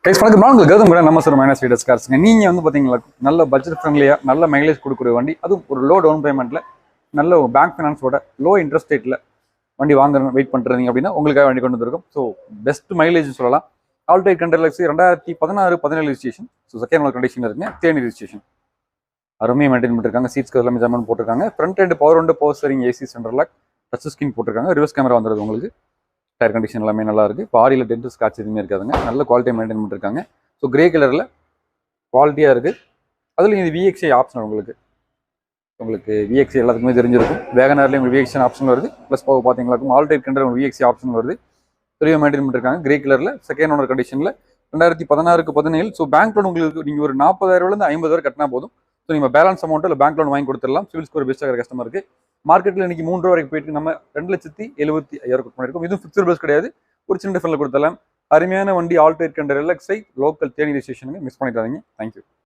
Guys வணக்கம். நான் உங்களுக்கு கௌதம் கூட நம்ம சார் மைனஸ் வீடர்ஸ் கார்ஸுங்க. நீங்கள் வந்து பார்த்தீங்களா நல்ல பட்ஜெட் ஃப்ரெண்ட்லியாக நல்ல மைலேஜ் கொடுக்குற வண்டி, அதுவும் ஒரு லோ டவுன் பேமெண்ட்டில் நல்ல பேங்க் ஃபைனான்ஸோட லோ இன்ட்ரெஸ்ட் ரேட்டில் வண்டி வாங்குறேன் வெயிட் பண்ணுறீங்க அப்படின்னா உங்களுக்காக வண்டி கொண்டு வந்திருக்கும். ஸோ பெஸ்ட் மைலேஜ் சொல்லலாம். ஆல்டோட் கண்டர்லக்ஸி 2016-17 registration. So second owner condition இருக்குங்க. தேனி ரிஜிஸ்ட்ரேஷன். அருமையாக மெயின்டைன் பண்ணிருக்காங்க. சீட்ஸ்க்கு எல்லாமே ஜாமான் போட்டிருக்காங்க. Front and power steering AC centre lock, touch screen போட்டிருக்காங்க. ரிவர்ஸ் கேமரா வந்துடுது உங்களுக்கு. டயர் கண்டிஷன் எல்லாமே நல்லா இருக்கு. பாடியில் டென்ட் ஸ்காட்ச் எதுவுமே இருக்காதுங்க. நல்ல குவாலிட்டி மெயின்டைன் பண்ணிருக்காங்க. ஸோ கிரே கலரில் குவாலிட்டியாக இருக்குது. அதுலேயும் இது விஎக்ஸ்ஐ ஆப்ஷன் உங்களுக்கு விஎக்ஸ்ஐ எல்லாத்துக்குமே தெரிஞ்சிருக்கும். வேகனார்லேயும் உங்களுக்கு விஎக்ஸ்ஐ ஆப்ஷன் வருது. ப்ளஸ் பார்த்தீங்களாக்கும் ஆல்டைட் கண்டர் உங்களுக்கு விஎக்ஸ்ஐ ஆப்ஷன் வருது. தெளிவாக மெயின்டைன் பண்ணிருக்காங்க. கிரே கலரில் செகண்ட் ஓனர் கண்டிஷனில் 2016-17. ஸோ பேங்க் லோன் உங்களுக்கு நீங்கள் ஒரு 40,000 50 வரை கட்டினா போதும். ஸோ நீங்கள் பேலன்ஸ் அமௌண்ட்டில் பேங்க் லோன் வாங்கி கொடுத்துடலாம். சிவில் ஸ்கோர் பெஸ்ட்டாக கஸ்டமருக்கு. மார்க்கெட்டில் இன்னைக்கு 3 ரூபா வரைக்கும் போயிட்டு நம்ம 2,70,000 பண்ணியிருக்கோம். இதுவும் ஃபிக்ஸ்ட் பஸ் கிடையாது. ஒரு சின்ன டிஃபரில் கொடுத்தலாம். அருமையான வண்டி ஆல்டோட் Kandar LXI local Theni ரிஜிஸ்ட்ரேஷனுக்கு miss பண்ணிடாதீங்க. தேங்க்யூ.